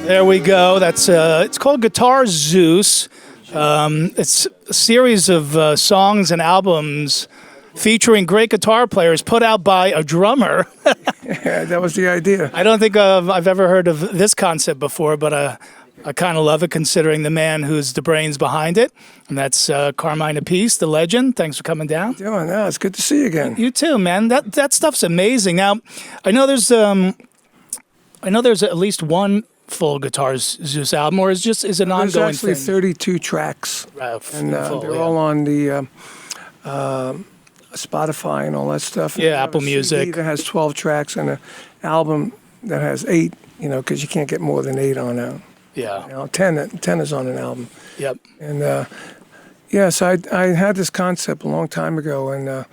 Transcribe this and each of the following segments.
There we go. That's it's called Guitar Zeus. It's a series of songs and albums featuring great guitar players put out by a drummer. Yeah, that was the idea. I don't think I've ever heard of this concept before, but I kind of love it considering the man who's the brains behind it. And that's Carmine Appice, the legend. Thanks for coming down. Doing that. It's good to see you again. You too, man. That stuff's amazing. Now, I know there's at least one full Guitar Zeus album, or is it an ongoing thing? There's actually 32 tracks, and they're all on the Spotify and all that stuff. Yeah, Apple Music. CD that has 12 tracks and an album that has 8. You know, because you can't get more than 8 on that. Yeah. You know, 10 is on an album. Yep. And so I had this concept a long time ago, and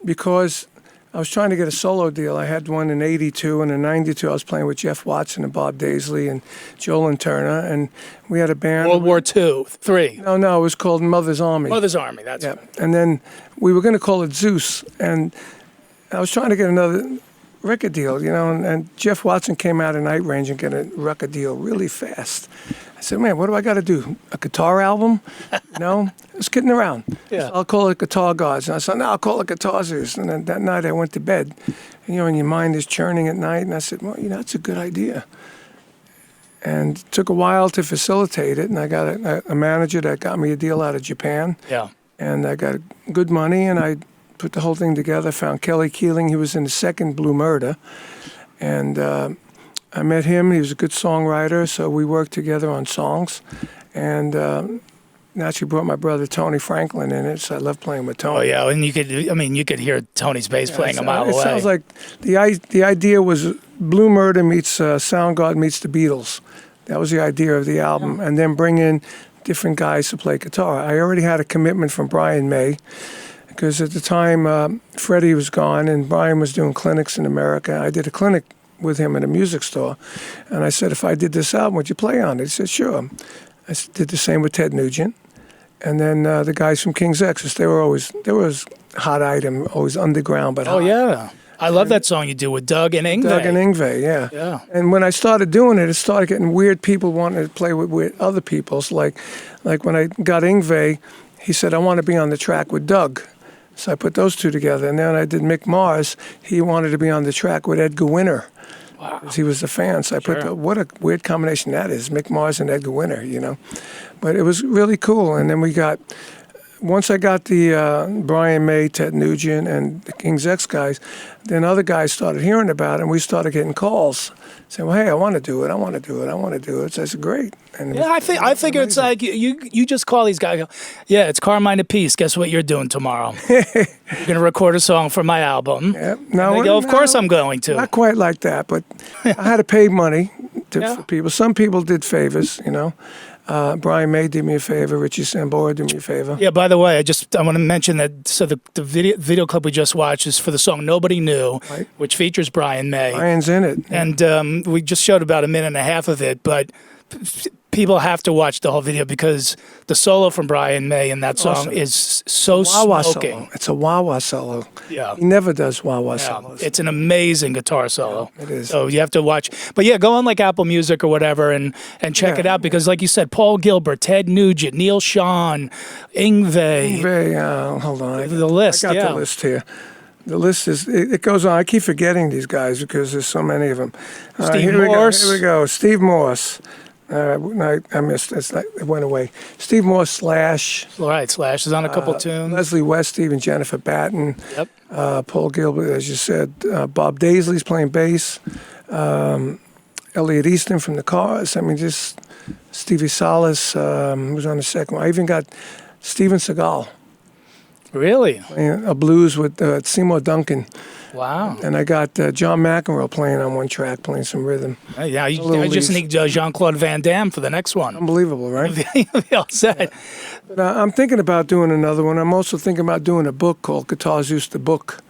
because I was trying to get a solo deal, I had one in '82, and in '92 I was playing with Jeff Watson and Bob Daisley and Joel Turner, and we had a band. World War II, 3. No, it was called Mother's Army. Mother's Army, that's right. And then we were going to call it Zeus, and I was trying to get another record deal, you know, and Jeff Watson came out of Night Range and get a record deal really fast. I said, man, what do I got to do? A guitar album? You know, I was kidding around. Yeah. So I'll call it Guitar Gods. And I said, no, I'll call it Guitar Zeus. And then that night I went to bed. And, you know, and your mind is churning at night. And I said, well, you know, that's a good idea. And it took a while to facilitate it. And I got a manager that got me a deal out of Japan. Yeah. And I got good money, and I put the whole thing together, found Kelly Keeling. He was in the second Blue Murder. And I met him. He was a good songwriter, so we worked together on songs. And naturally brought my brother Tony Franklin in it, so I love playing with Tony. Oh, yeah, and you could hear Tony's bass playing a mile away. It sounds like the idea was Blue Murder meets Soundgarden meets the Beatles. That was the idea of the album. And then bring in different guys to play guitar. I already had a commitment from Brian May, because at the time Freddie was gone and Brian was doing clinics in America. I did a clinic with him at a music store, and I said, if I did this album, would you play on it? He said, sure. I did the same with Ted Nugent, and then the guys from King's Exodus. They were hot item, always underground, but hot. Oh yeah, I love that song you do with Doug and Yngwie. Doug and Yngwie, yeah. Yeah. And when I started doing it, it started getting weird people wanting to play with other people's. Like when I got Yngwie, he said, I want to be on the track with Doug. So I put those two together. And then I did Mick Mars. He wanted to be on the track with Edgar Winter. Wow. Because he was a fan. So I put, what a weird combination that is, Mick Mars and Edgar Winter, you know. But it was really cool. And then once I got the Brian May, Ted Nugent, and the King's X guys, then other guys started hearing about it, and we started getting calls saying, well, hey, I want to do it, I want to do it, I want to do it. So I said, great. And yeah, I figure it's like you just call these guys, yeah, it's Carmine Appice. Guess what you're doing tomorrow? You're going to record a song for my album. Yeah. No, they go, of course I'm going to. Not quite like that, but I had to pay money for people. Some people did favors, you know. Brian May did me a favor. Richie Sambora did me a favor. Yeah, by the way, I want to mention that, so the video clip we just watched is for the song Nobody Knew, right, which features Brian May. Brian's in it. And we just showed about a minute and a half of it, but people have to watch the whole video because the solo from Brian May in that song is so smoking. Solo. It's a wah-wah solo. Yeah. He never does wah-wah solos. It's an amazing guitar solo. Yeah, it is. So you have to watch. But yeah, go on like Apple Music or whatever and check it out because like you said, Paul Gilbert, Ted Nugent, Neil Schon, Yngwie. Hold on. The list, I got the list here. The list it goes on. I keep forgetting these guys because there's so many of them. Steve Morse. Here we go. Steve Morse. I missed it. It went away. Steve Morse, Slash. All right, Slash is on a couple tunes. Leslie West, Steve and Jennifer Batten. Yep. Paul Gilbert, as you said. Bob Daisley's playing bass. Elliot Easton from the Cars. I mean, just Stevie Salas was on the second one. I even got Steven Seagal. Really? Playing a blues with Seymour Duncan. Wow. And I got John McEnroe playing on one track, playing some rhythm. Yeah, I just need Jean-Claude Van Damme for the next one. Unbelievable, right? All set. But, I'm thinking about doing another one. I'm also thinking about doing a book called Guitar Zeus, the book,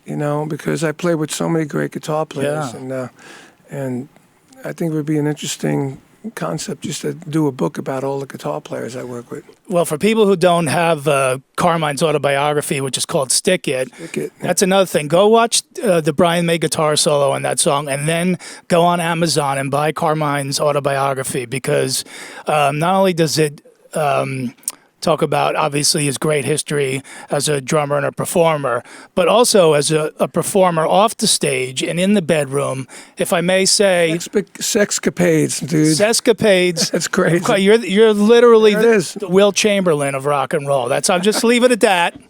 you know, because I play with so many great guitar players. Yeah. And I think it would be an interesting concept just to do a book about all the guitar players I work with. Well, for people who don't have Carmine's autobiography, which is called Stick It, that's another thing. Go watch the Brian May guitar solo on that song, and then go on Amazon and buy Carmine's autobiography, because not only does it talk about, obviously, his great history as a drummer and a performer, but also as a performer off the stage and in the bedroom, if I may say. Sexcapades, dude. Sexcapades. That's crazy. You're literally the Will Chamberlain of rock and roll. I'll just leave it at that.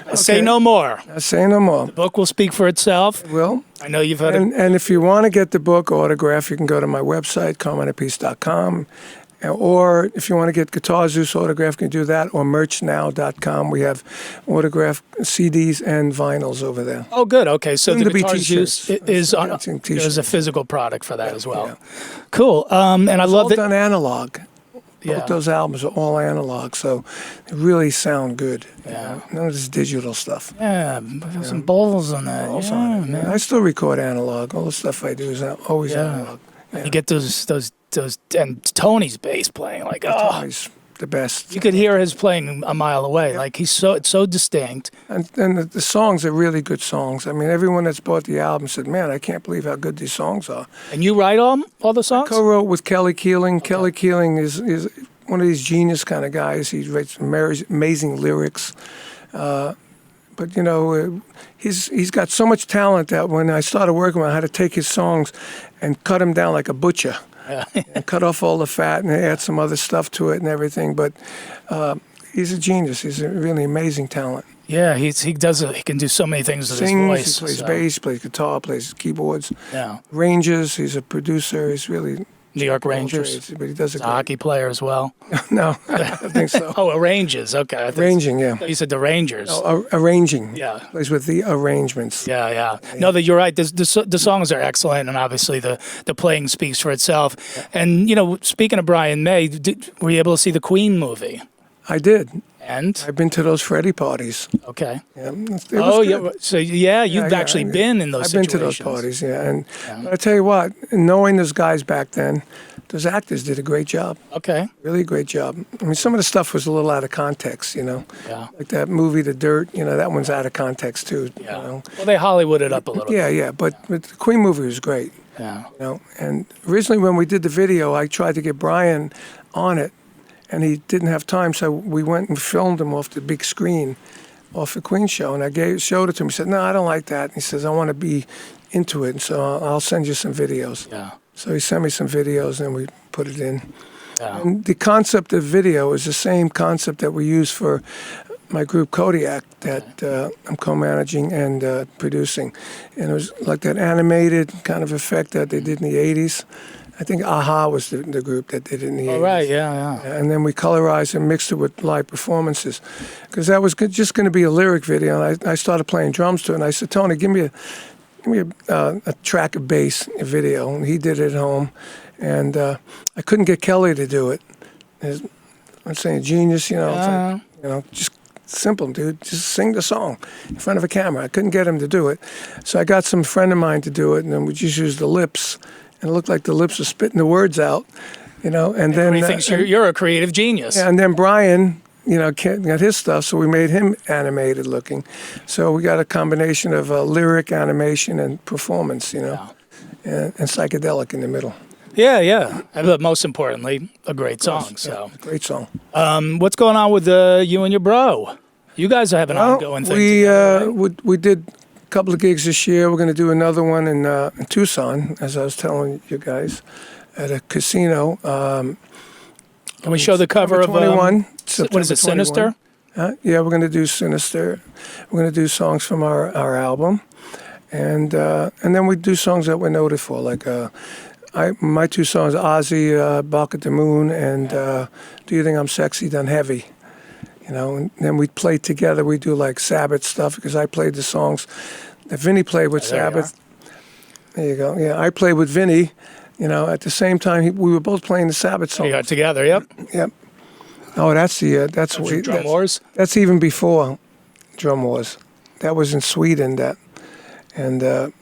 Okay. Say no more. I say no more. The book will speak for itself. It will. I know you've heard it. And if you want to get the book autograph, you can go to my website, CarmineAppice.com. Or if you want to get Guitar Zeus autograph, you can do that, or merchnow.com. We have autograph CDs and vinyls over there. Oh, good. Okay, so the Guitar Zeus is on. There's a physical product for that as well. Yeah. Cool. And I love that. It's all done analog. Yeah. Both those albums are all analog, so they really sound good. Yeah. None of this digital stuff. Yeah, some bowls on that. Balls yeah, on it. man. I still record analog. All the stuff I do is always analog. Yeah. You get those, and Tony's bass playing, like, Tony's the best. You could hear his playing a mile away. Yeah. Like, it's so distinct. And the songs are really good songs. I mean, everyone that's bought the album said, man, I can't believe how good these songs are. And you write all the songs? I co-wrote with Kelly Keeling. Okay. Kelly Keeling is one of these genius kind of guys. He writes amazing lyrics. But, you know, he's got so much talent that when I started working with him, I had to take his songs and cut them down like a butcher. Yeah. And cut off all the fat and add some other stuff to it and everything. But he's a genius. He's a really amazing talent. Yeah, he can do so many things with his voice. He plays bass, plays guitar, plays keyboards. Yeah. Ranges. He's a producer. He's really New York Rangers. Trades, but he does a hockey player as well. No, I don't think so. Oh, arranges. Okay. Arranging, yeah. You said the Rangers. Oh, arranging. Yeah. Plays with the arrangements. Yeah. No, you're right. The songs are excellent, and obviously the playing speaks for itself. Yeah. And, you know, speaking of Brian May, were you able to see the Queen movie? I did. And? I've been to those Freddie parties. Okay. Yeah, yeah. So, you've actually been in those situations. I've been to those parties, yeah. And I tell you what, knowing those guys back then, those actors did a great job. Okay. Really great job. I mean, some of the stuff was a little out of context, you know. Yeah. Like that movie, The Dirt, you know, that one's out of context, too. Yeah. You know? Well, they Hollywooded up a little bit. Yeah. But the Queen movie was great. Yeah. You know, and originally when we did the video, I tried to get Brian on it, and he didn't have time, so we went and filmed him off the big screen off the Queen show, and I showed it to him. He said, no, I don't like that. And he says, I want to be into it, and so I'll send you some videos. Yeah. So he sent me some videos, and we put it in. Yeah. And the concept of video is the same concept that we use for my group Kodiak that I'm co-managing and producing. And it was like that animated kind of effect that they did in the 80s. I think Aha was the group that did it in the 80s. Oh, right, yeah. And then we colorized and mixed it with live performances. Because that was just going to be a lyric video. And I started playing drums to it. And I said, Tony, give me a track of bass video. And he did it at home. And I couldn't get Kelly to do it. I'm saying genius, you know. Yeah. It's like, you know, just simple, dude. Just sing the song in front of a camera. I couldn't get him to do it. So I got some friend of mine to do it. And then we just used the lips. And it looked like the lips were spitting the words out, you know. And then he thinks you're a creative genius. Yeah, and then Brian, you know, got his stuff, so we made him animated looking. So we got a combination of lyric, animation, and performance, you know, and psychedelic in the middle. Yeah. But most importantly, a great song. So great song. What's going on with you and your bro? You guys have an ongoing thing. We did couple of gigs this year. We're going to do another one in Tucson, as I was telling you guys, at a casino. Can we show the cover of 21? What is it, Sinister? Yeah, we're going to do Sinister. We're going to do songs from our album, and then we do songs that we're noted for, like my two songs, Ozzy, Bark at the Moon, and Do You Think I'm Sexy Done Heavy. You know, and then we play together. We do like Sabbath stuff because I played the songs that Vinnie played with Sabbath. There you go. Yeah, I played with Vinnie. You know, at the same time, we were both playing the Sabbath songs. You got together, yep. Oh, that's Drum Wars. That's even before Drum Wars. That was in Sweden. And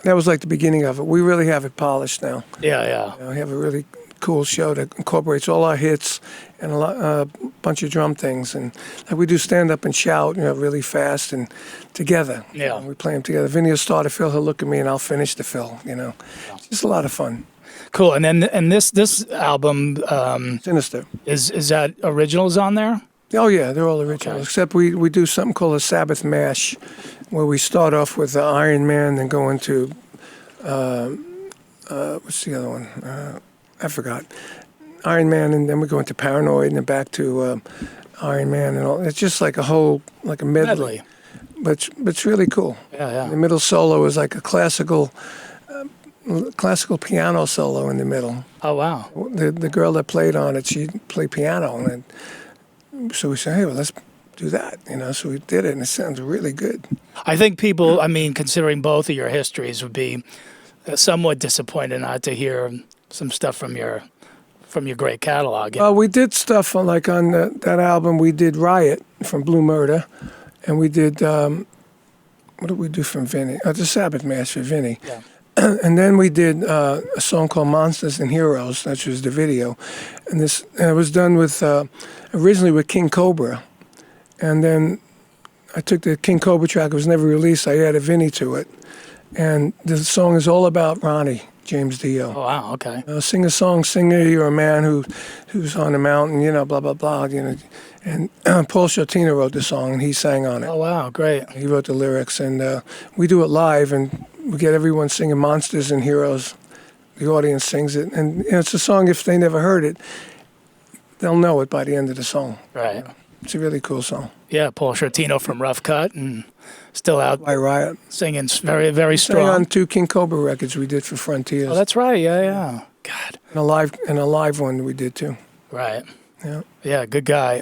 That was like the beginning of it. We really have it polished now. Yeah. We have a really cool show that incorporates all our hits and a bunch of drum things. And like we do stand up and shout, really fast and together. Yeah. We play them together. Vinnie will start a fill, he'll look at me, and I'll finish the fill. It's just a lot of fun. Cool. And then this album, Sinister. is that originals on there? Oh yeah, they're all originals. Okay. Except we do something called a Sabbath mash, where we start off with Iron Man, then go into what's the other one? I forgot. Iron Man, and then we go into Paranoid, and then back to Iron Man, and all. It's just like a medley. But it's really cool. Yeah. The middle solo is like a classical piano solo in the middle. Oh wow. The girl that played on it, she played piano, and so we said, hey, well, let's do that, So we did it, and it sounds really good. I think people, considering both of your histories, would be somewhat disappointed not to hear some stuff from your great catalog. Well, we did stuff on that album. We did Riot from Blue Murder, and we did what did we do from Vinnie? The Sabbath Mash for Vinnie. Yeah. And then we did a song called Monsters and Heroes, which was the video. And it was done with originally with King Cobra. And then I took the King Cobra track. It was never released. I added Vinnie to it. And the song is all about Ronnie, James Dio. Oh, wow, okay. Sing a song, singer, you're a man who's on the mountain, blah, blah, blah, And Paul Shortino wrote the song, and he sang on it. Oh, wow, great. He wrote the lyrics, and we do it live, and we get everyone singing Monsters and Heroes. The audience sings it, and it's a song, if they never heard it, they'll know it by the end of the song. Right. It's a really cool song. Yeah, Paul Shortino from Rough Cut, and still out By Riot. singing very, very Sang strong. on 2 King Cobra records we did for Frontiers. Oh, that's right, yeah. God. And a live one we did too. Right. Yeah. Yeah, good guy.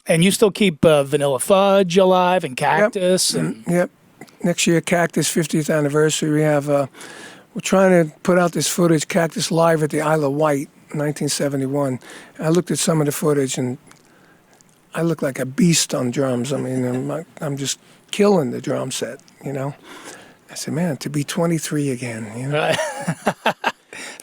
And you still keep Vanilla Fudge alive and Cactus? And Yep. Next year, Cactus 50th anniversary. We have we're trying to put out this footage, Cactus live at the Isle of Wight, 1971. I looked at some of the footage, and I look like a beast on drums. I'm just killing the drum set. I said, man, to be 23 again. Right.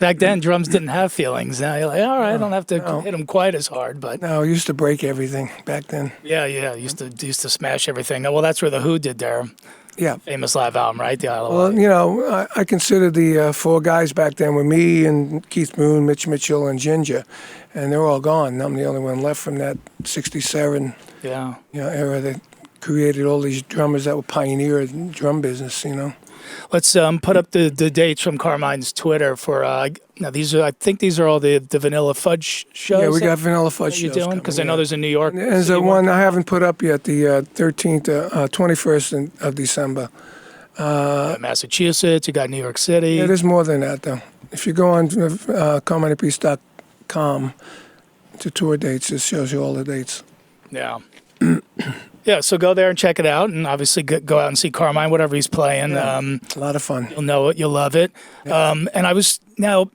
Back then, drums didn't have feelings. Now you're like, all right, I don't have to hit them quite as hard, but No, I used to break everything back then. yeah, used to smash everything. Well, that's where the Who did their Yeah. famous live album, right? The Isle of Wight. Well, I consider the 4 guys back then were me and Keith Moon, Mitch Mitchell, and Ginger, and they're all gone. I'm the only one left from that 67 Yeah. era that created all these drummers that were pioneers in drum business. Let's put up the dates from Carmine's Twitter for now. I think these are all the Vanilla Fudge shows. Yeah, we got Vanilla Fudge that you're shows doing, because I coming, know yeah. there's a New York. There's City one I haven't put up yet, the 21st of December. Massachusetts. You got New York City. Yeah, there's more than that, though. If you go on CarmineAppice.com to tour dates, it shows you all the dates. Yeah. Yeah, so go there and check it out, and obviously go out and see Carmine, whatever he's playing. Yeah, a lot of fun. You'll know it, you'll love it. Yeah. And I was now,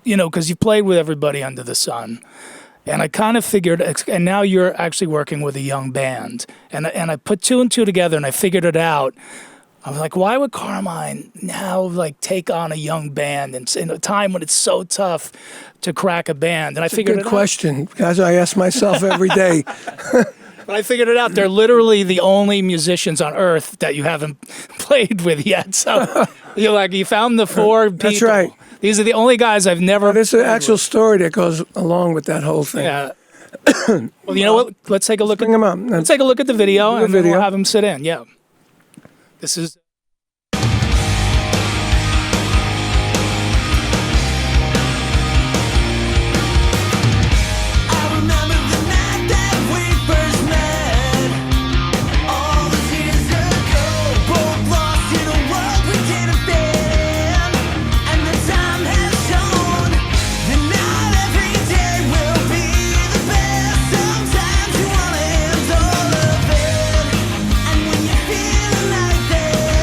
because you played with everybody under the sun, and I kind of figured, and now you're actually working with a young band, and I put 2 and 2 together, and I figured it out. I was like, why would Carmine now take on a young band in a time when it's so tough to crack a band? And I figured Good question, because I ask myself every day. But I figured it out. They're literally the only musicians on earth that you haven't played with yet. So you found the 4 people. That's right. These are the only guys I've never. There's an actual story that goes along with that whole thing. Yeah. Well, you know what? Let's take a look. Bring them up. Let's take a look at the video, and then video. we'll have them sit in. Yeah. This is. And when you're feeling like this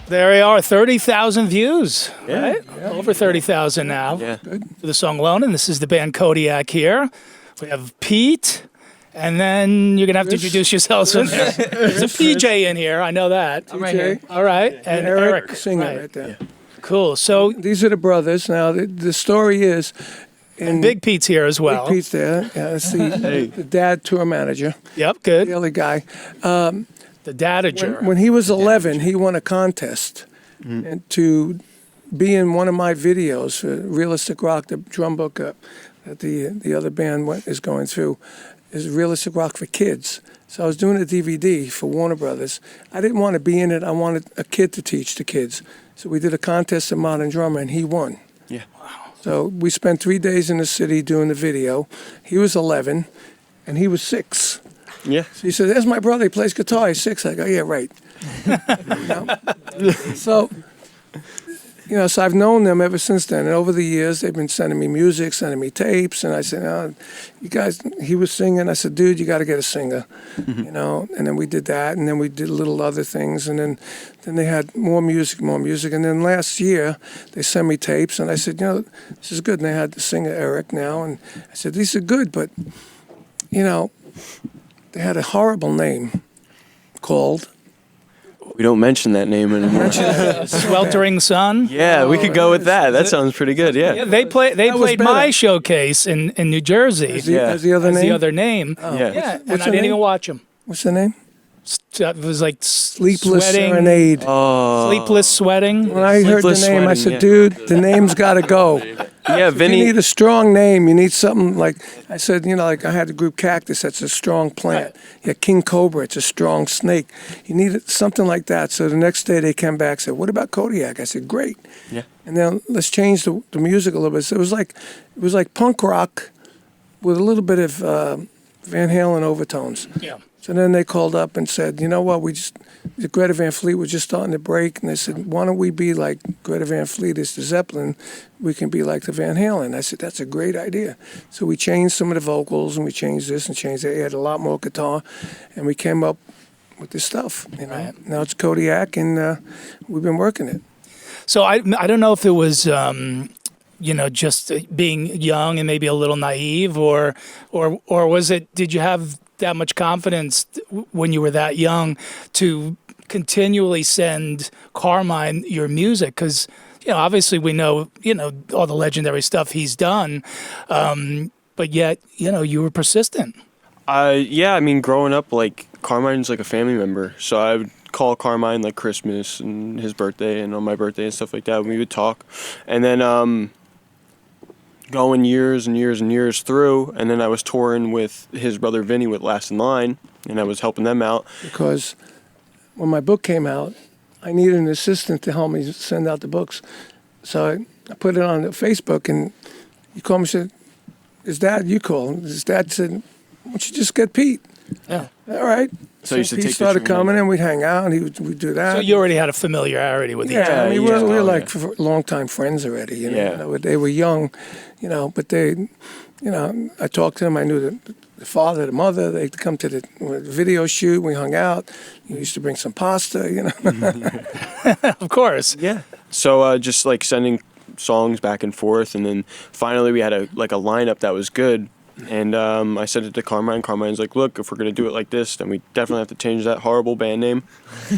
There we are, 30,000 views, Yeah. right? Over 30,000 now Yeah. for the song alone. And this is the band Kodiak here. We have Pete, and then you're going to have to introduce yourselves in there. There's a PJ in here, I know that. I'm right here. All right, and Eric. Singer right. right there. Cool. So These are the brothers. Now, the story is... and Big Pete's here as well. Big Pete's there. Yeah, that's the dad tour manager, Yep, good. the other guy. The dadager. When he was 11, he won a contest and to be in one of my videos for Realistic Rock, the drum book that the other band is going through, is Realistic Rock for Kids. So I was doing a DVD for Warner Brothers. I didn't want to be in it. I wanted a kid to teach the kids. So we did a contest of Modern Drummer, and he won. Yeah. So we spent 3 days in the city doing the video. He was 11, and he was 6. Yeah. So he said, "There's my brother. He plays guitar. He's 6." I go, "Yeah, right." You know? So, so I've known them ever since then. And over the years, they've been sending me music, sending me tapes. And I said, "Oh, you guys," he was singing. I said, "Dude, you got to get a singer," And then we did that. And then we did little other things. And then they had more music. And then last year, they sent me tapes. And I said, "This is good." And they had the singer, Eric, now. And I said, "These are good, but, they had a horrible name called..." We don't mention that name anymore. Sweltering Sun. Yeah, we could go with that. That sounds pretty good. Yeah. Yeah, they played better. my showcase in New Jersey. As the other As name? the other name. Yeah. Yeah, and What's I the didn't name? even watch them. What's the name? It was like Sleepless sweating, Serenade. Oh. Sleepless Sweating. When I heard the Sleepless name, I Sweating, said, yeah. "Dude, the name's got to go." Yeah, You Vinnie. need a strong name. You need something like, I said, like I had the group Cactus, that's a strong plant. Yeah, King Cobra, it's a strong snake. You need something like that. So the next day they came back and said, "What about Kodiak?" I said, "Great." Yeah. And then let's change the music a little bit. So it was like punk rock with a little bit of Van Halen overtones. Yeah. So then they called up and said, "You know what, the Greta Van Fleet was just starting to break." And they said, "Why don't we be like Greta Van Fleet is the Zeppelin? We can be like the Van Halen." I said, "That's a great idea." So we changed some of the vocals and we changed this and changed that. We had a lot more guitar and we came up with this stuff. Right. Now it's Kodiak and we've been working it. So I don't know if it was just being young and maybe a little naive, or was it? Did you have that much confidence when you were that young to continually send Carmine your music? Because obviously we know all the legendary stuff he's done, but yet you were persistent. Yeah, I mean, growing up, like, Carmine's like a family member. So I would call Carmine like Christmas and his birthday and on my birthday and stuff like that. We would talk. And then going years and years and years through, and then I was touring with his brother Vinnie with Last in Line, and I was helping them out. Because when my book came out, I needed an assistant to help me send out the books. So I put it on Facebook, and he called me and said, "His dad," you call him. His dad said, "Why don't you just get Pete?" Yeah. All right. So you used to Pete take started pictures of coming, and we'd hang out, and we'd do that. So you already had a familiarity with each Yeah, other. I mean, yeah. we're Oh, like yeah. longtime friends already. Yeah. They were young, but they, I talked to them. I knew the father, the mother. They'd come to the video shoot. We hung out. We used to bring some pasta. Of course. Yeah. So just like sending songs back and forth, and then finally we had a lineup that was good. And I sent it to Carmine. Carmine's like, "Look, if we're gonna do it like this, then we definitely have to change that horrible band name,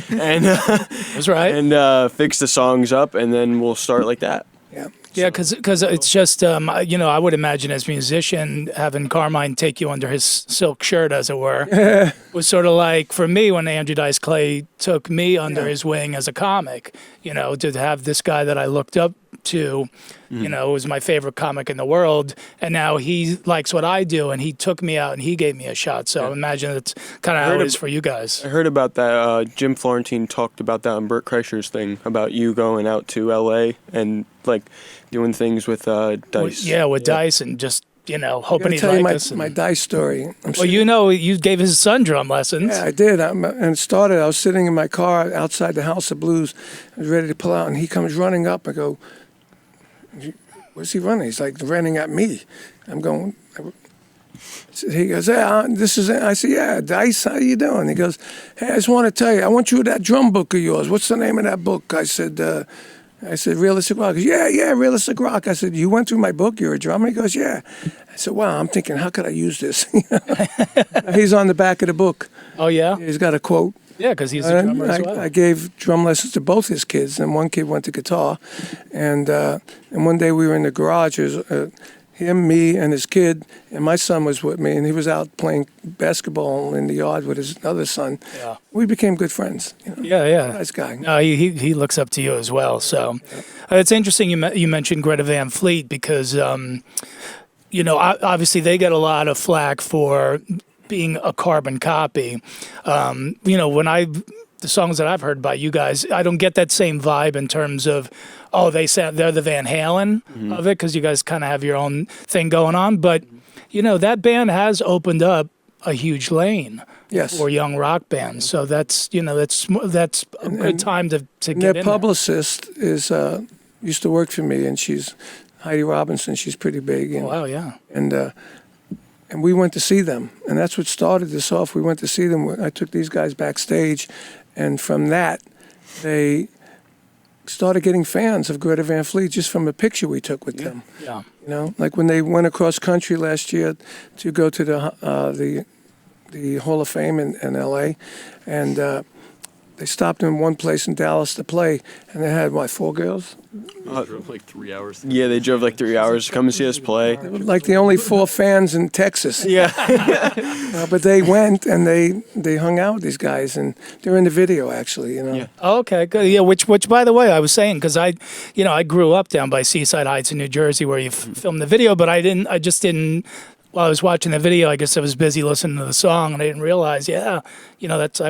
and That's right. and fix the songs up, and then we'll start like that." Yeah. Yeah, because it's just, I would imagine as a musician, having Carmine take you under his silk shirt, as it were, was sort of like, for me, when Andrew Dice Clay took me under his wing as a comic, to have this guy that I looked up to, was my favorite comic in the world, and now he likes what I do, and he took me out and he gave me a shot. So I imagine it's kind of how it is for you guys. I heard about that. Jim Florentine talked about that on Burt Kreischer's thing about you going out to L.A. and like doing things with Dice. With Dice, and just hoping he'd tell you like us. my dice story. Well, you gave his son drum lessons. Yeah, I did. And it started, I was sitting in my car outside the House of Blues. I was ready to pull out, and he comes running up. I go, "Where's he running?" He's like running at me. I'm going, He goes, hey, this is, I said, yeah, Dice, how you doing? He goes, hey, I just want to tell you, I want you that drum book of yours. What's the name of that book? I said, Realistic Rock. He goes, yeah, Realistic Rock. I said, you went through my book? You're a drummer? He goes, yeah. I said, wow, I'm thinking, how could I use this? He's on the back of the book. Oh, yeah? He's got a quote. Yeah, because he's a drummer as well. I gave drum lessons to both his kids, and one kid went to guitar. And one day we were in the garage. Him, me, and his kid, and my son was with me, and he was out playing basketball in the yard with his other son. Yeah. We became good friends. You know? Yeah. Nice guy. No, he looks up to you as well. So it's interesting you mentioned Greta Van Fleet because, obviously they get a lot of flack for being a carbon copy. The songs that I've heard by you guys, I don't get that same vibe in terms of, they're the Van Halen of it because you guys kind of have your own thing going on. But, that band has opened up a huge lane for young rock bands. So that's a good time to get in their publicist used to work for me, and she's Heidi Robinson. She's pretty big. And, oh, wow, yeah. And we went to see them, and that's what started this off. We went to see them. I took these guys backstage, and from that, they started getting fans of Greta Van Fleet just from a picture we took with them. Yeah. Like when they went across country last year to go to the Hall of Fame in L.A., and they stopped in one place in Dallas to play, and they had, 4 girls? They drove like 3 hours. Yeah, they drove like 3 hours to come and see us play. They were like the only 4 fans in Texas. Yeah. But they went and they hung out with these guys, and they're in the video actually. Yeah. Oh, okay, good. Yeah, which by the way, I was saying because I grew up down by Seaside Heights in New Jersey where you filmed the video, but I just didn't. While I was watching the video, I guess I was busy listening to the song, and I didn't realize, I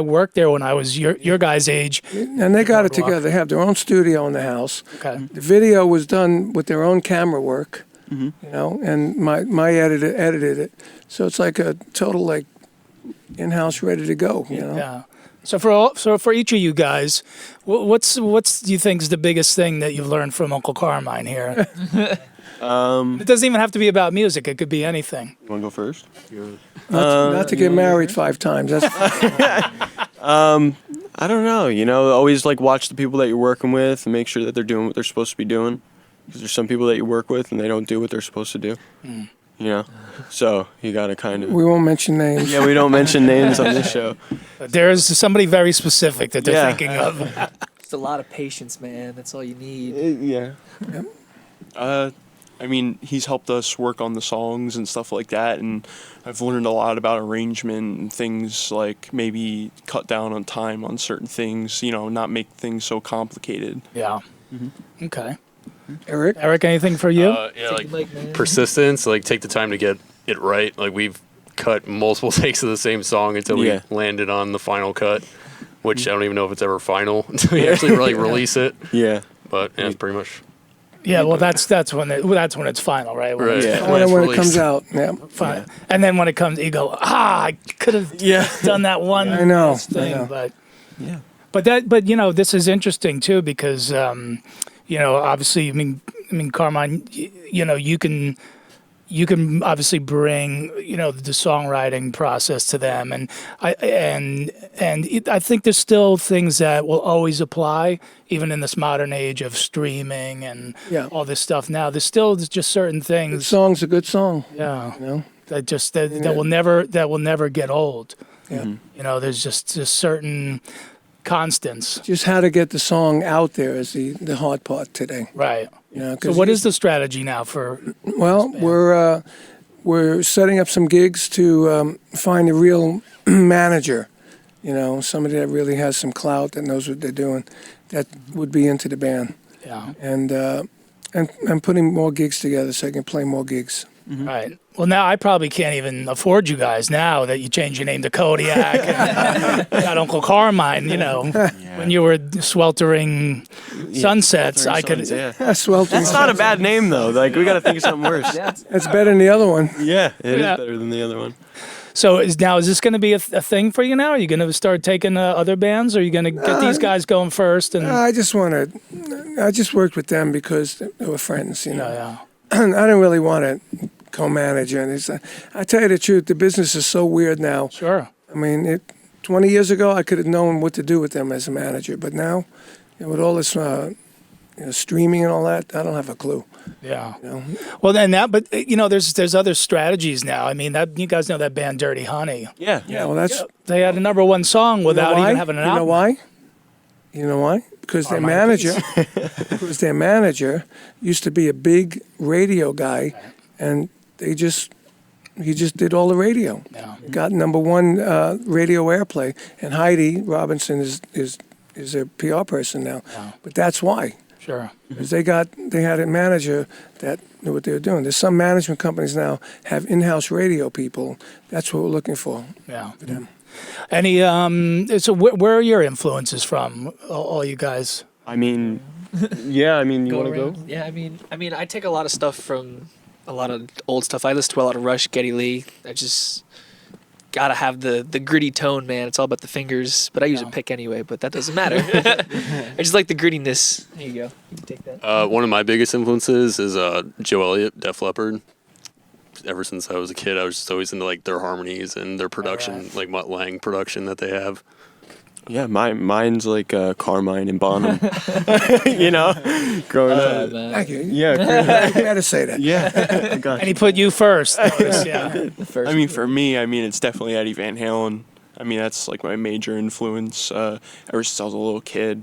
worked there when I was your guys' age. And they got it together. They have their own studio in the house. Okay. The video was done with their own camera work, and my editor edited it. So it's like a total in-house ready to go, Yeah. So for each of you guys, what's do you think is the biggest thing that you've learned from Uncle Carmine here? It doesn't even have to be about music. It could be anything. You want to go first? Not to get married 5 times. That's I don't know. Always watch the people that you're working with and make sure that they're doing what they're supposed to be doing. Because there's some people that you work with and they don't do what they're supposed to do. So you got to kind of. We won't mention names. Yeah, we don't mention names on this show. There's somebody very specific that they're thinking of. It's a lot of patience, man. That's all you need. Yeah. Yep. He's helped us work on the songs and stuff like that, and I've learned a lot about arrangement and things like maybe cut down on time on certain things, not make things so complicated. Yeah. Mm-hmm. Okay. Eric, anything for you? Persistence, take the time to get it right. We've cut multiple takes of the same song until we landed on the final cut, which I don't even know if it's ever final until we actually release it. Yeah. But it's pretty much. Yeah, well, that's when it's final, right? Right. When it comes out. Yeah. Fine. Yeah. And then when it comes, you go, I could have done that one thing, but this is interesting too because obviously, Carmine, you can obviously bring the songwriting process to them, and I think there's still things that will always apply even in this modern age of streaming and all this stuff. Now there's just certain things. Good song's a good song. Yeah, that will never get old. Yeah, there's just certain constants. Just how to get the song out there is the hard part today. Right. So what is the strategy now for? Well, we're setting up some gigs to find a real manager. Somebody that really has some clout that knows what they're doing, that would be into the band. Yeah. And putting more gigs together so I can play more gigs. Mm-hmm. Right. Well, now I probably can't even afford you guys now that you changed your name to Kodiak and got Uncle Carmine. When you were sweltering sunsets, I could. Sweltering. That's not a bad name though. We got to think of something worse. It's better than the other one. Yeah, it is better than the other one. So is this going to be a thing for you now? Are you going to start taking other bands? Or are you going to get these guys going first? And I just worked with them because they were friends. Yeah. I don't really want to co-manager. And I tell you the truth, the business is so weird now. Sure. I mean, 20 years ago, I could have known what to do with them as a manager, but now, with all this streaming and all that, I don't have a clue. Yeah. You know? Well, then but there's other strategies now. I mean, that you guys know that band Dirty Honey. Yeah. Well, that's They had a #1 song without even having an album. You know why? You know why? Because their manager, used to be a big radio guy, and he just did all the radio. Yeah. Got #1 radio airplay, and Heidi Robinson is a PR person now. Yeah. But that's why. Sure. Because they had a manager that knew what they were doing. There's some management companies now have in-house radio people. That's what we're looking for. Yeah. For them. Any so where are your influences from, all you guys? I mean, yeah. I mean, you want to go? Yeah, I mean, I take a lot of stuff from a lot of old stuff. I listen to a lot of Rush, Geddy Lee. I just gotta have the gritty tone, man. It's all about the fingers, but I use a pick anyway. But that doesn't matter. I just like the grittiness. There you go. You can take that. One of my biggest influences is Joe Elliott, Def Leppard. Ever since I was a kid, I was just always into like their harmonies and their production, like Mutt Lange production that they have. Yeah, mine's like Carmine and Bonham. Growing up. Thank you. Yeah, You had to say that. yeah. I got And you. he put you first. Yeah. I mean, for me, it's definitely Eddie Van Halen. I mean, that's like my major influence ever since I was a little kid.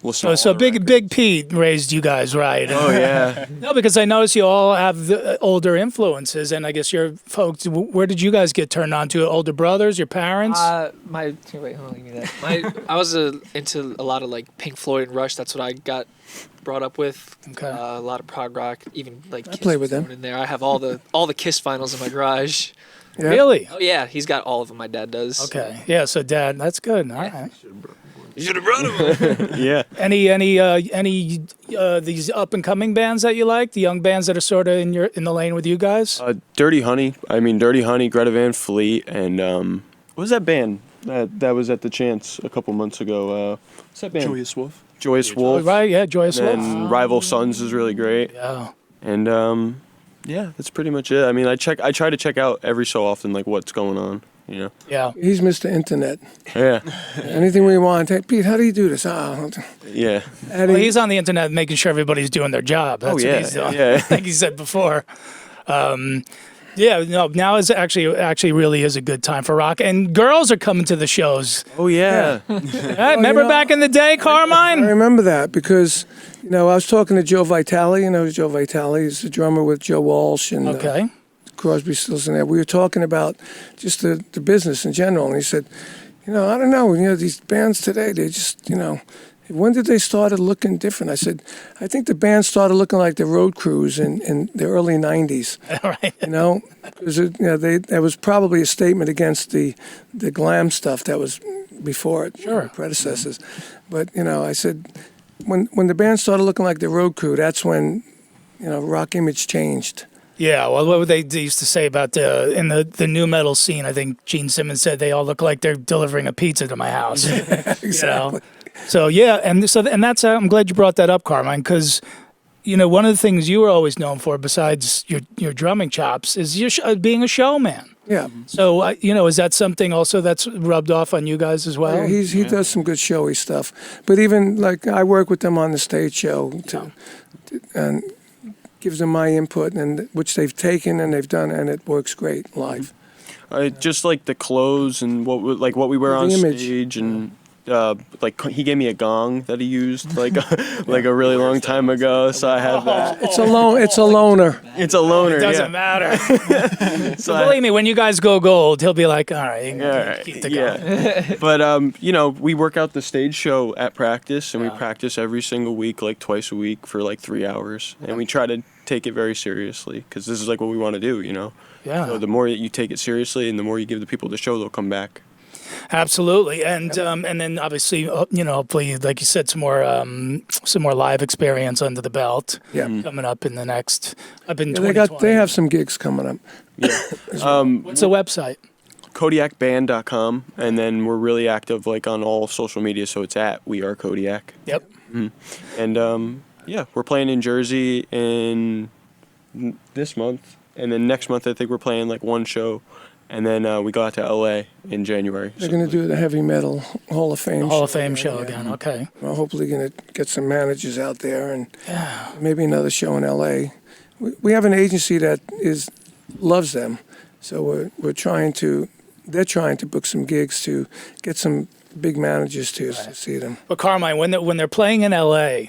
Listen. So Big Pete raised you guys, right? Oh yeah. No, because I noticed you all have the older influences, and I guess your folks. Where did you guys get turned on to? Older brothers, your parents? Wait, hold on, give me that. I was into a lot of like Pink Floyd and Rush. That's what I got brought up with. Okay. A lot of prog rock, even like Kiss play with was them. thrown in there. I have all the Kiss vinyls in my garage. Yeah. Really? Oh yeah, he's got all of them. My dad does. Okay. Yeah. So, Dad, that's good. All right. You should have brought him. Yeah. Any these up and coming bands that you like? The young bands that are sort of in the lane with you guys? Dirty Honey. Dirty Honey, Greta Van Fleet, and what was that band that was at the Chance a couple months ago? What's that band? Joyous Wolf. Joyous Wolf. Right. Yeah. Joyous Wolf. And Rival Sons is really great. Yeah. And yeah, that's pretty much it. I try to check out every so often like what's going on. Yeah. He's Mr. Internet. Yeah. Anything we want. Hey, Pete, how do you do this? Yeah. Well, he's on the internet making sure everybody's doing their job. That's yeah. what he's doing. Yeah. Like he said before. Now is actually really is a good time for rock, and girls are coming to the shows. Oh yeah. Right? Remember back in the day, I Carmine? remember that because, I was talking to Joe Vitale. You know who's Joe Vitale? He's the drummer with Joe Walsh and Okay. Crosby, Stills, and that. We were talking about just the business in general, and he said, I don't know, these bands today, they just, when did they started looking different? I said, I think the band started looking like the road crews in the early 90s. Right. Because that was probably a statement against the glam stuff that was before it, Sure. the predecessors. But, I said, when the band started looking like the road crew, that's when, rock image changed. Yeah, well, what they used to say about in the new metal scene? I think Gene Simmons said they all look like they're delivering a pizza to my house. Exactly. So yeah, and that's I'm glad you brought that up, Carmine, because one of the things you were always known for, besides your drumming chops, is being a showman. Yeah. So is that something also that's rubbed off on you guys as well? Yeah, he does some good showy stuff. But even like I work with them on the stage show and gives them my input, and which they've taken and they've done, and it works great live. Just like the clothes and what we wear on image. stage, and he gave me a gong that he used like a really long time ago, so I have that. It's a loner. It's a loner. It doesn't yeah. matter. So believe me, when you guys go gold, he'll be like, all right, you can keep the gun. Yeah. But we work out the stage show at practice, and we practice every single week, like twice a week for like 3 hours, and we try to take it very seriously because this is like what we want to do. Yeah. So the more that you take it seriously, and the more you give the people the show, they'll come back. Absolutely, and then obviously, hopefully, like you said, some more live experience under the belt. Yeah. Coming up in the next. Up in They have some gigs coming up. Yeah. What's the website? KodiakBand.com, and then we're really active like on all social media, so it's at We Are Kodiak. Yep. And we're playing in Jersey in this month. and then next month I think we're playing like one show, and then we go out to LA in January. They're going to do the Heavy Metal Hall of Fame. Hall of Fame show again. Okay. Well, hopefully going to get some managers out there and maybe another show in LA. We have an agency that loves them, so we're trying to. They're trying to book some gigs to get some big managers to see them. But Carmine, when they're playing in LA,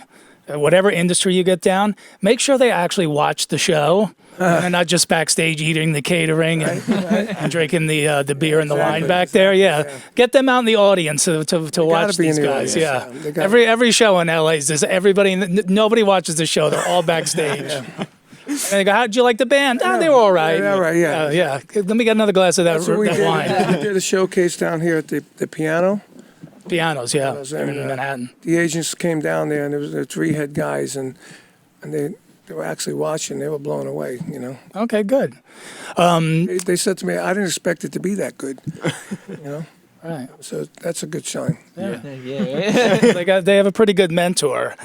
whatever industry you get down, make sure they actually watch the show. And not just backstage eating the catering and drinking the beer and the wine back there. Yeah. Get them out in the audience to watch these guys. Yeah. Every show in LA is everybody. Nobody watches the show. They're all backstage. And they go, "How'd you like the band?" "Oh, they were all right." Yeah, right. Yeah. Yeah. Let me get another glass of that wine. We did a showcase down here at the piano. Pianos, yeah, And, in Manhattan. The agents came down there, and there was 3 head guys, and they were actually watching. They were blown away, you know. Okay, good. They said to me, "I didn't expect it to be that good," you know. Right. So that's a good sign. Yeah. They have a pretty good mentor.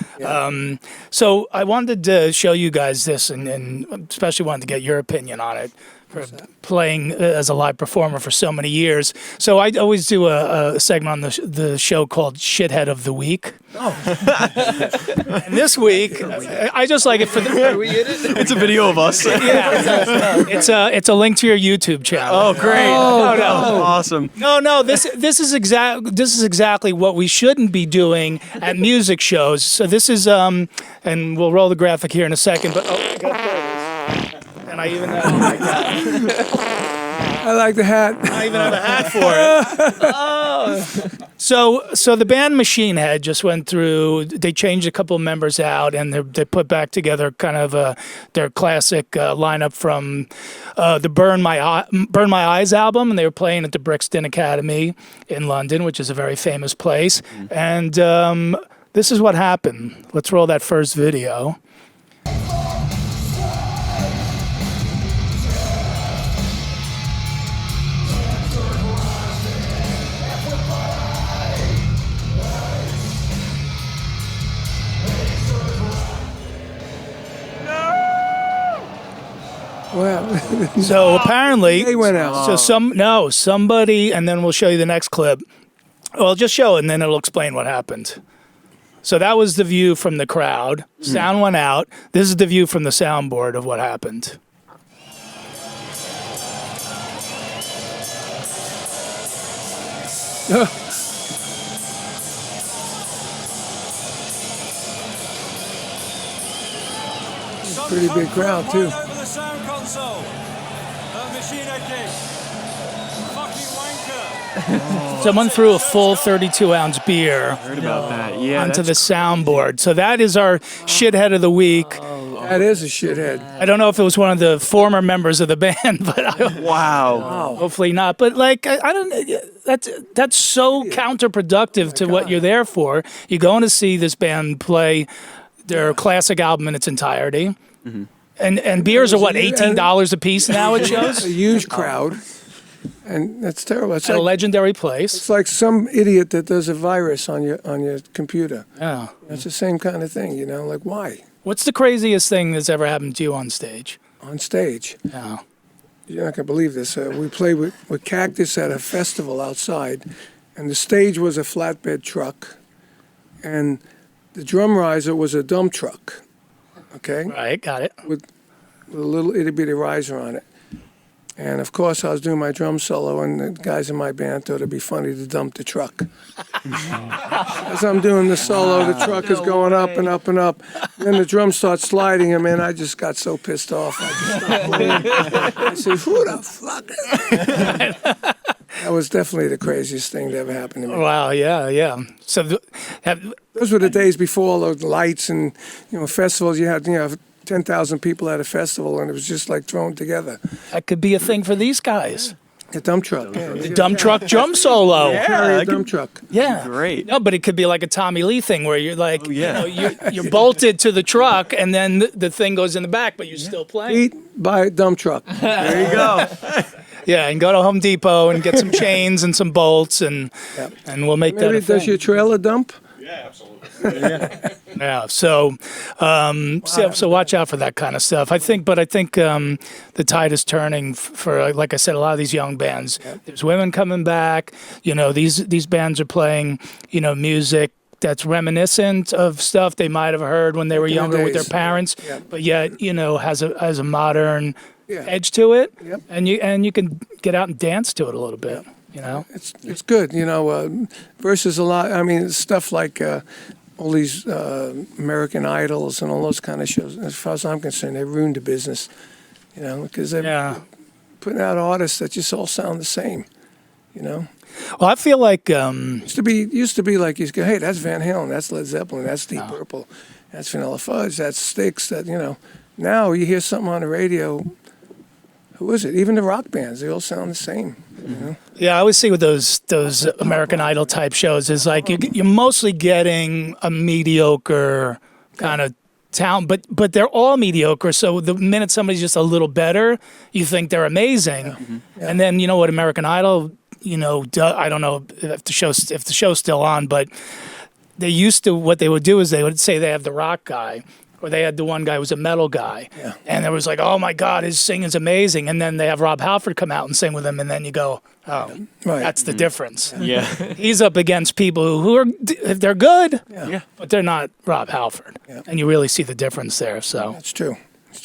So I wanted to show you guys this, and especially wanted to get your opinion on it. For playing as a live performer for so many years. So I always do a segment on the show called Shithead of the Week. Oh. And this week, I just like it for the... Are we in it? It's a video of us. Yeah. It's a link to your YouTube channel. Oh, great! No. Awesome. No. This is exactly what we shouldn't be doing at music shows. So this is and we'll roll the graphic here in a second. But I got this. And I even have, oh my God. I like the hat. I even have a hat for it. So the band Machine Head just went through. They changed a couple of members out, and they put back together kind of their classic lineup from the Burn My Eyes album, and they were playing at the Brixton Academy in London, which is a very famous place. And this is what happened. Let's roll that first video. Well, So apparently, they went out. So somebody, and then we'll show you the next clip. Well, just show it, and then it'll explain what happened. So that was the view from the crowd. Sound went out. This is the view from the soundboard of what happened. Pretty big crowd too. Over the sound console. Machine Head King. Fucking wanker. Someone threw a full 32-ounce beer Heard about that? Yeah. onto the soundboard. So that is our shithead of the week. That is a shithead. I don't know if it was one of the former members of the band, but Wow. hopefully not. But like, I don't. That's so counterproductive to what you're there for. You're going to see this band play their classic album in its entirety. And beers are what, $18 a piece now at shows? A huge crowd, and that's terrible. It's At a like, legendary place. it's like some idiot that does a virus on your computer. Yeah. It's the same kind of thing, you know. Like, why What's the craziest thing that's ever happened to you on stage? on stage? Yeah. You're not gonna believe this. We played with Cactus at a festival outside, and the stage was a flatbed truck, and the drum riser was a dump truck. Okay. Right, got it. With a little itty bitty riser on it. And of course, I was doing my drum solo, and the guys in my band thought it'd be funny to dump the truck. As I'm doing the solo, the truck is going up and up and up. Then the drum starts sliding, and man, I just got so pissed off. I just stopped playing. I said, "Who the fuck?" That was definitely the craziest thing that ever happened to me. Wow, yeah. So Those were the days before all those lights and festivals. You had 10,000 people at a festival, and it was just like thrown together. that could be a thing for these guys. The dump truck. Yeah. The dump truck drum solo. Carry a dump truck. Yeah. Great. No, but it could be like a Tommy Lee thing where you're like, yeah. you're bolted to the truck, and then the thing goes in the back, but you're still playing. Eat by a dump truck. There you go. Yeah, and go to Home Depot and get some chains and some bolts, and we'll make that Maybe a thing. does your trailer dump? Yeah, absolutely. Yeah. So watch out for that kind of stuff. I think the tide is turning for, like I said, a lot of these young bands. There's women coming back. These bands are playing, music that's reminiscent of stuff they might have heard when they were younger with their parents, but yet has a modern edge to it, and you can get out and dance to it a little bit. It's good. Versus a lot. I mean, stuff like all these American Idols and all those kind of shows. As far as I'm concerned, they ruined the business. Because they're putting out artists that just all sound the same. Well, I feel like used to be like you go, hey, that's Van Halen, that's Led Zeppelin, that's Deep Purple, that's Vanilla Fudge, that's Styx. That now you hear something on the radio. Who is it? Even the rock bands, they all sound the same. Yeah, I always see with those American Idol type shows is like you're mostly getting a mediocre kind of talent, but they're all mediocre. So the minute somebody's just a little better, you think they're amazing, and then what American Idol. I don't know if the show's still on, but what they would do is they would say they have the rock guy, or they had the one guy who was a metal guy, and there was like, oh my God, his singing's amazing, and then they have Rob Halford come out and sing with him, and then you go, oh, that's the difference. Yeah, he's up against people who are they're good, but they're not Rob Halford, and you really see the difference there. So that's true.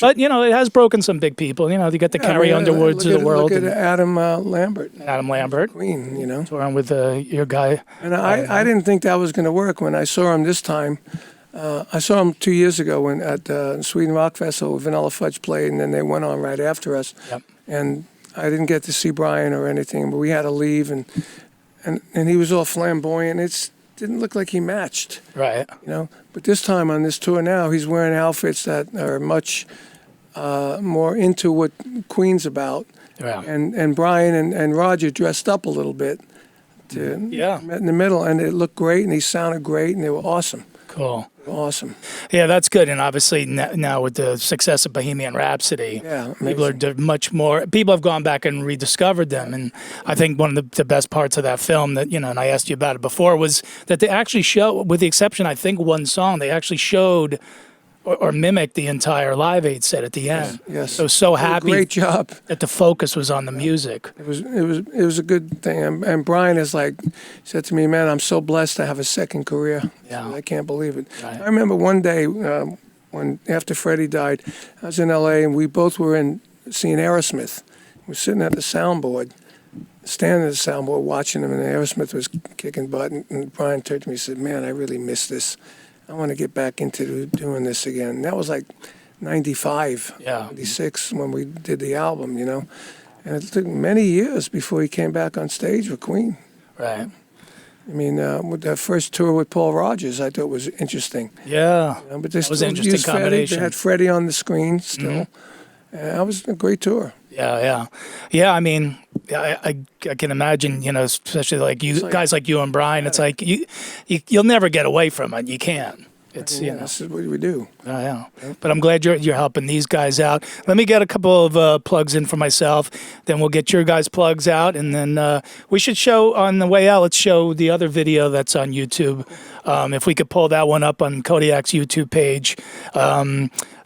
But it has broken some big people. You get the Carrie Underwoods of the world. Look at Adam Lambert. Adam Lambert, Queen. Touring with your guy. And I didn't think that was going to work when I saw him this time. I saw him 2 years ago at Sweden Rock Festival. Vanilla Fudge played, and then they went on right after us. Yep. And I didn't get to see Brian or anything, but we had to leave, and he was all flamboyant. It didn't look like he matched. Right. But this time on this tour now, he's wearing outfits that are much more into what Queen's about. Yeah. And Brian and Roger dressed up a little bit met in the middle, and it looked great, and he sounded great, and they were awesome. Cool. Awesome. Yeah, that's good. And obviously now with the success of Bohemian Rhapsody, people are much more. People have gone back and rediscovered them. And I think one of the best parts of that film that and I asked you about it before was that they actually show, with the exception I think one song, they actually showed or mimicked the entire Live Aid set at the end. Yes. So happy. Great job. That the focus was on the music. It was a good thing. And Brian said to me, man, I'm so blessed to have a second career. Yeah. I can't believe it. Right. I remember one day when after Freddie died, I was in L.A. and we both were seeing Aerosmith. We were sitting at the soundboard, standing at the soundboard watching him, and Aerosmith was kicking butt. And Brian turned to me and said, man, I really miss this. I want to get back into doing this again. And that was like 95, 96 when we did the album, And it took many years before he came back on stage with Queen. Right. I mean, with that first tour with Paul Rogers, I thought was interesting. Yeah. But they that was an interesting combination. They had Freddie on the screen still. That was a great tour. Yeah. I mean, I can imagine, especially like guys like you and Brian. It's like you'll never get away from it. You can't. It's this is what we do. Yeah. But I'm glad you're helping these guys out. Let me get a couple of plugs in for myself. Then we'll get your guys' plugs out, and then we should show on the way out. Let's show the other video that's on YouTube. If we could pull that one up on Kodiak's YouTube page.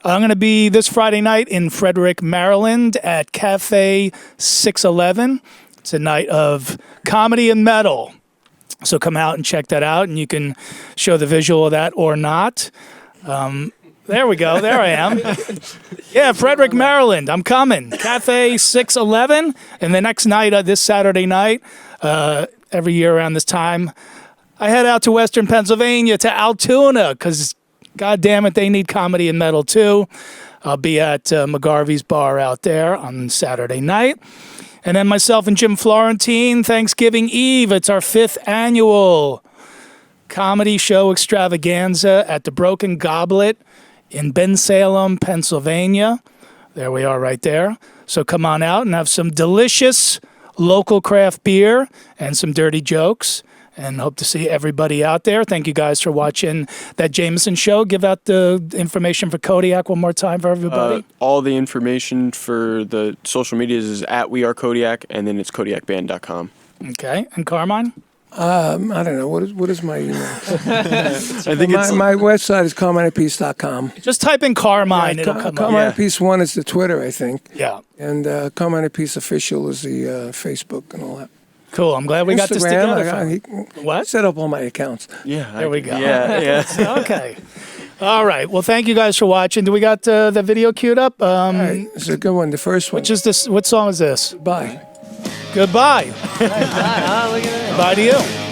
I'm going to be this Friday night in Frederick, Maryland at Cafe 611. It's a night of comedy and metal. So come out and check that out, and you can show the visual of that or not. There we go. There I am. Yeah, Frederick, Maryland. I'm coming. Cafe 611. And the next night, this Saturday night, every year around this time, I head out to Western Pennsylvania to Altoona because, God damn it, they need comedy and metal too. I'll be at McGarvey's Bar out there on Saturday night. And then myself and Jim Florentine, Thanksgiving Eve. It's our 5th annual comedy show extravaganza at the Broken Goblet in Bensalem, Pennsylvania. There we are right there. So come on out and have some delicious local craft beer and some dirty jokes. And hope to see everybody out there. Thank you guys for watching that Jamieson show. Give out the information for Kodiak one more time for everybody. All the information for the social medias is at We Are Kodiak, and then it's KodiakBand.com. Okay. And Carmine? I don't know. What is my email? I think it's my website is CarmineAppice.com. Just type in Carmine, it'll come up. Carmine Appice 1 is the Twitter, I think. Yeah. And Carmine Appice Official is the Facebook and all that. Cool. I'm glad we got this together. What? Set up all my accounts. yeah. There we go. Yeah. Okay. All right. Well, thank you guys for watching. Do we got the video queued up? All right, this is a good one. The first one. Which is this? What song is this? Bye. Goodbye. Look at that. Bye to you.